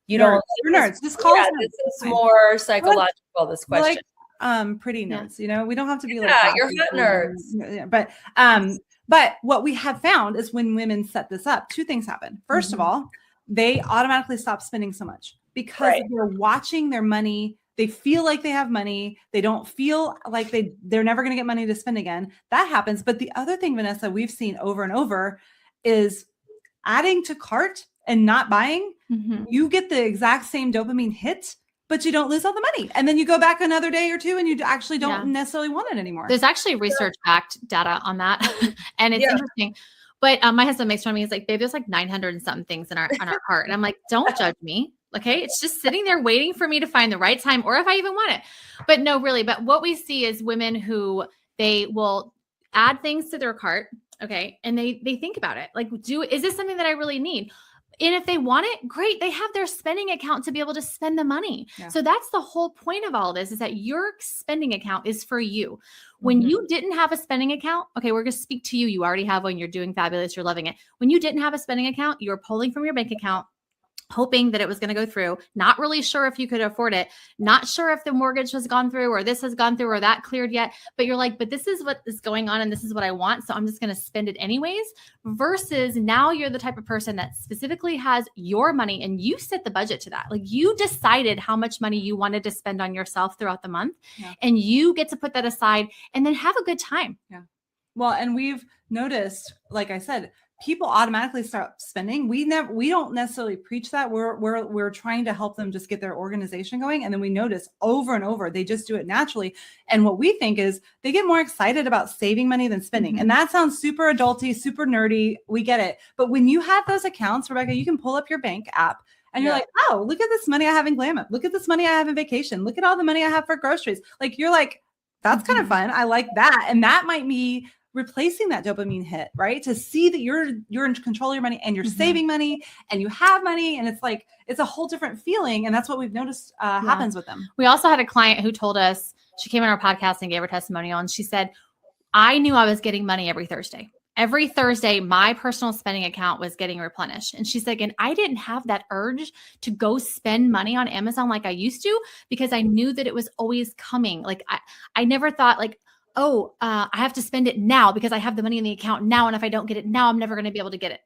you nerds, don't. We're nerds. Just call us nerds. This is more psychological, this question. Like, pretty nerds, you know, we don't have to be like, you're hot nerds. But what we have found is when women set this up, two things happen. First of all, they automatically stop spending so much because they're watching their money. They feel like they have money. They don't feel like they're never going to get money to spend again. That happens. But the other thing, Vanessa, we've seen over and over is adding to cart and not buying. You get the exact same dopamine hit, but you don't lose all the money. And then you go back another day or two and you actually don't necessarily want it anymore. There's actually research-backed data on that. And it's interesting. But my husband makes fun of me. He's like, babe, there's like 900 and something things in our cart. And I'm like, don't judge me. Okay. It's just sitting there waiting for me to find the right time or if I even want it. But no, really. But what we see is women who they will add things to their cart. Okay. And they think about it. Like, is this something that I really need? And if they want it, great. They have their spending account to be able to spend the money. Yeah. So that's the whole point of all this, is that your spending account is for you. When you didn't have a spending account, okay, we're going to speak to you. You already have one. You're doing fabulous. You're loving it. When you didn't have a spending account, you were pulling from your bank account, hoping that it was going to go through, not really sure if you could afford it, not sure if the mortgage has gone through or this has gone through or that cleared yet, but you're like, but this is what is going on and this is what I want, so I'm just going to spend it anyways, versus now you're the type of person that specifically has your money and you set the budget to that. Like, you decided how much money you wanted to spend on yourself throughout the month, and you get to put that aside and then have a good time. Yeah. Well, and we've noticed, like I said, people automatically start spending. We don't necessarily preach that. We're trying to help them just get their organization going. And then we notice over and over, they just do it naturally. And what we think is they get more excited about saving money than spending. And that sounds super adulty, super nerdy. We get it. But when you have those accounts, Rebecca, you can pull up your bank app and you're like, oh, look at this money I have in Glam Up. Look at this money I have in vacation. Look at all the money I have for groceries. Like, you're like, that's kind of fun. I like that. And that might be replacing that dopamine hit, right? To see that you're in control of your money and you're saving money and you have money, and it's like, it's a whole different feeling. And that's what we've noticed happens with them. We also had a client who told us, she came on our podcast and gave her testimonial, and she said, I knew I was getting money every Thursday. Every Thursday, my personal spending account was getting replenished. And she's like, and I didn't have that urge to go spend money on Amazon like I used to, because I knew that it was always coming. Like, I never thought like, I have to spend it now because I have the money in the account now. And if I don't get it now, I'm never going to be able to get it.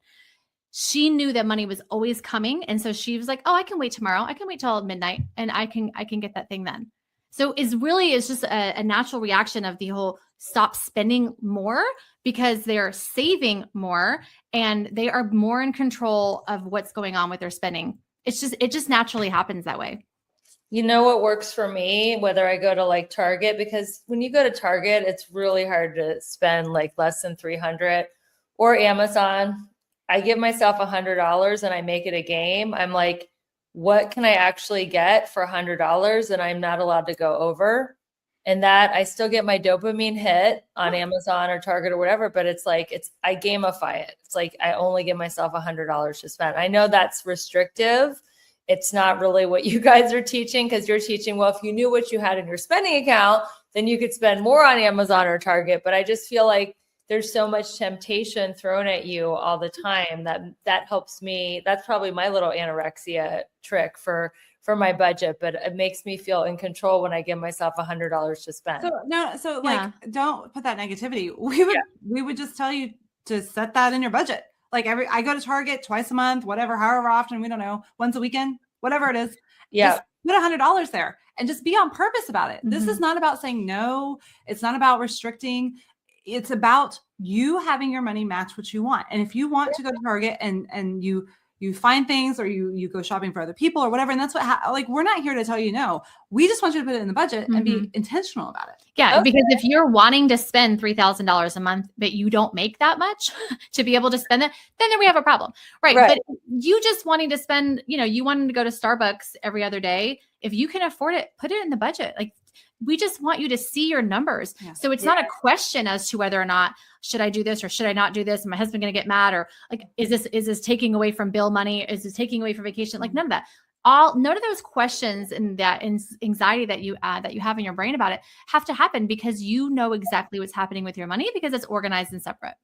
She knew that money was always coming. And so she was like, I can wait tomorrow. I can wait till midnight and I can get that thing then. So it's just a natural reaction of the whole stop spending more, because they're saving more and they are more in control of what's going on with their spending. It just naturally happens that way. You know what works for me, whether I go to like Target, because when you go to Target, it's really hard to spend like less than $300, or Amazon. I give myself $100 and I make it a game. I'm like, what can I actually get for $100? And I'm not allowed to go over. And that I still get my dopamine hit on Amazon or Target or whatever, but it's like, I gamify it. It's like, I only give myself $100 to spend. I know that's restrictive. It's not really what you guys are teaching, because you're teaching, well, if you knew what you had in your spending account, then you could spend more on Amazon or Target. But I just feel like there's so much temptation thrown at you all the time that helps me. That's probably my little anorexia trick for my budget, but it makes me feel in control when I give myself $100 to spend. Don't put that negativity. We would just tell you to set that in your budget. Like I go to Target twice a month, whatever, however often, we don't know, once a weekend, whatever it is. Yeah. Just put $100 there and just be on purpose about it. This is not about saying no. It's not about restricting. It's about you having your money match what you want. And if you want to go to Target and you you find things or you go shopping for other people or whatever. And that's what, like, we're not here to tell you no. We just want you to put it in the budget and be intentional about it. Yeah. Okay. Because if you're wanting to spend $3,000 a month, but you don't make that much to be able to spend it, then we have a problem. Right. But you just wanting to spend, you wanting to go to Starbucks every other day. If you can afford it, put it in the budget. Like, we just want you to see your numbers. Yeah. So it's not a question as to whether or not, should I do this or should I not do this? Is my husband going to get mad? Or like, is this taking away from bill money? Is this taking away from vacation? Like, none of that. None of those questions and that anxiety that you have in your brain about it have to happen, because you know exactly what's happening with your money, because it's organized and separate.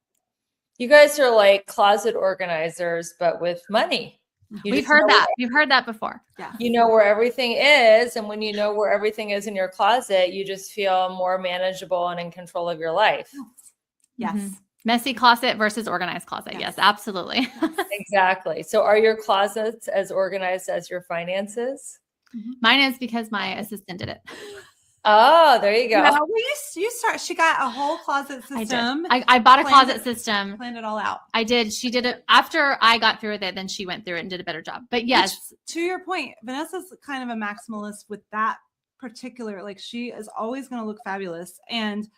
You guys are like closet organizers, but with money. We've heard that. We've heard that before. Yeah. You know where everything is. And when you know where everything is in your closet, you just feel more manageable and in control of your life. Yes. Mm-hmm. Messy closet versus organized closet. Yes, absolutely. Exactly. So are your closets as organized as your finances? Mine is, because my assistant did it. Oh, there you go. Yeah, well, you start. She got a whole closet system. I bought a closet system. Planned it all out. I did. She did it after I got through with it. Then she went through it and did a better job. But yes, to your point, Vanessa's kind of a maximalist with that particular. Like, she is always going to look fabulous, and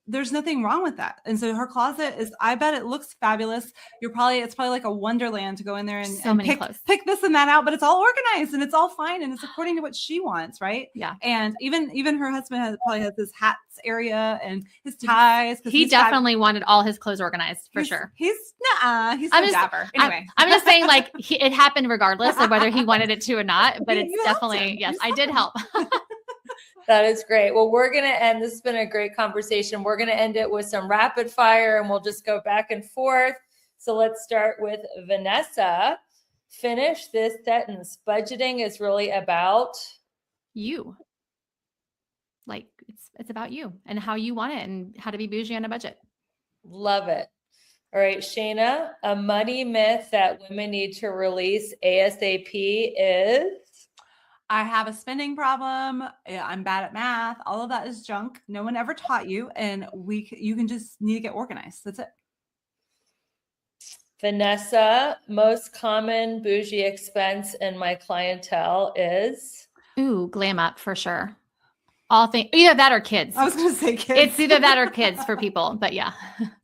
there's nothing wrong with that. And so her closet is, I bet it looks fabulous. It's probably like a wonderland to go in there and pick this and that out, but it's all organized and it's all fine. And it's according to what she wants. Right. Yeah. And even her husband probably has his hats area and his ties. He definitely wanted all his clothes organized for sure. He's so dapper. Anyway, I'm just saying, like, it happened regardless of whether he wanted it to or not, but it's definitely, yes, I did help. That is great. Well, we're going to end. This has been a great conversation. We're going to end it with some rapid fire, and we'll just go back and forth. So let's start with Vanessa. Finish this sentence. Budgeting is really about you. Like, it's about you and how you want it and how to be bougie on a budget. Love it. All right, Shana, a money myth that women need to release ASAP is? I have a spending problem. I'm bad at math. All of that is junk. No one ever taught you, and you can just need to get organized. That's it. Vanessa, most common bougie expense in my clientele is? Ooh, glam up for sure. Either that or kids. I was going to say kids. It's either that or kids for people, but yeah.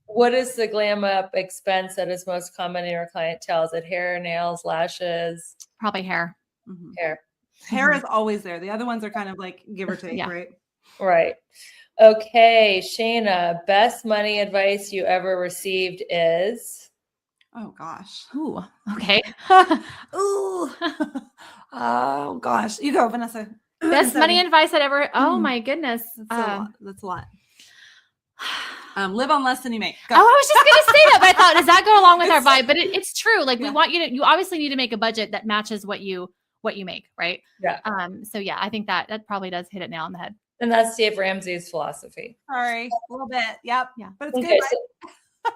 What is the glam up expense that is most common in your clientele? Is it hair, nails, lashes? Probably hair. Mm-hmm. Hair is always there. The other ones are kind of like give or take, right? Right. Okay, Shana, best money advice you ever received is? Oh gosh. Ooh. Okay. Ooh. Oh gosh. You go, Vanessa. Best money advice I'd ever. Oh my goodness. That's a lot. Live on less than you make. Go. Oh, I was just going to say that, but I thought, does that go along with our vibe? But it's true. Like, we want you obviously need to make a budget that matches what you make, right? Yeah. So yeah, I think that probably does hit it nail on the head. And that's Dave Ramsey's philosophy. Sorry, a little bit. Yep. Yeah. But it's good.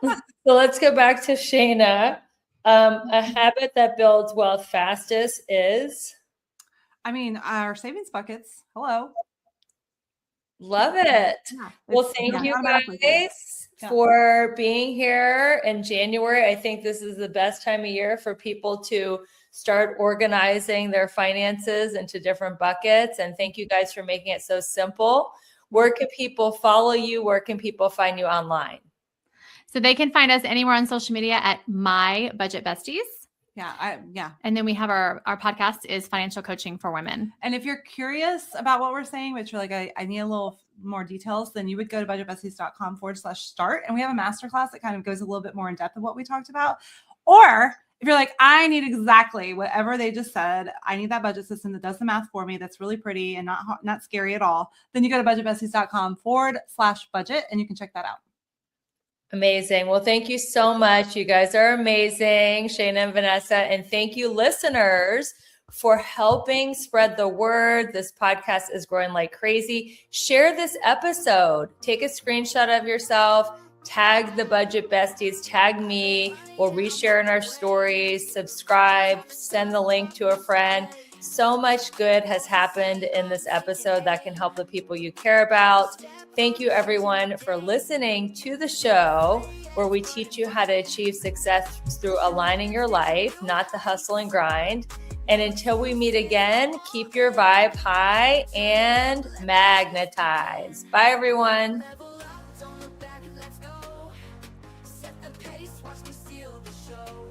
Right? So let's go back to Shana. A habit that builds wealth fastest is? Our savings buckets. Hello. Love it. Yeah, well, thank you guys for being here in January. I think this is the best time of year for people to start organizing their finances into different buckets. And thank you guys for making it so simple. Where can people follow you? Where can people find you online? So they can find us anywhere on social media at My Budget Besties. Yeah. And then we have our podcast is Financial Coaching for Women. And if you're curious about what we're saying, which you're like, I need a little more details, then you would go to budgetbesties.com/start. And we have a masterclass that kind of goes a little bit more in depth of what we talked about. Or if you're like, I need exactly whatever they just said, I need that budget system that does the math for me, that's really pretty and not scary at all, then you go to budgetbesties.com/budget and you can check that out. Amazing. Well, thank you so much. You guys are amazing, Shana and Vanessa. And thank you, listeners, for helping spread the word. This podcast is growing like crazy. Share this episode. Take a screenshot of yourself. Tag the Budget Besties. Tag me. We'll reshare in our stories. Subscribe. Send the link to a friend. So much good has happened in this episode that can help the people you care about. Thank you, everyone, for listening to the show where we teach you how to achieve success through aligning your life, not the hustle and grind. And until we meet again, keep your vibe high and magnetize. Bye, everyone. Don't look back, let's go. Set the pace, watch me steal the show.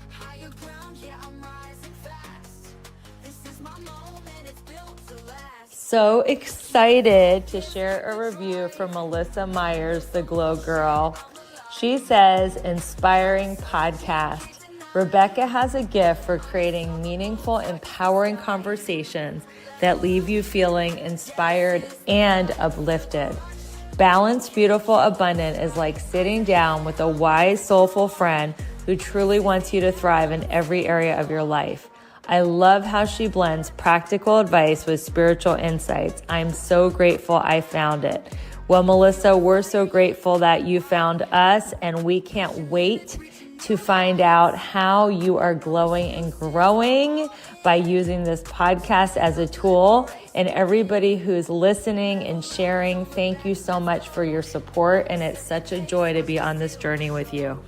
Higher ground, yeah, I'm rising fast. This is my moment, it's built to last. So excited to share a review from Melissa Myers, the Glow Girl. She says, inspiring podcast. Rebecca has a gift for creating meaningful, empowering conversations that leave you feeling inspired and uplifted. Balanced, beautiful, abundant is like sitting down with a wise, soulful friend who truly wants you to thrive in every area of your life. I love how she blends practical advice with spiritual insights. I'm so grateful I found it. Well, Melissa, we're so grateful that you found us, and we can't wait to find out how you are glowing and growing by using this podcast as a tool. And everybody who's listening and sharing, thank you so much for your support. And it's such a joy to be on this journey with you.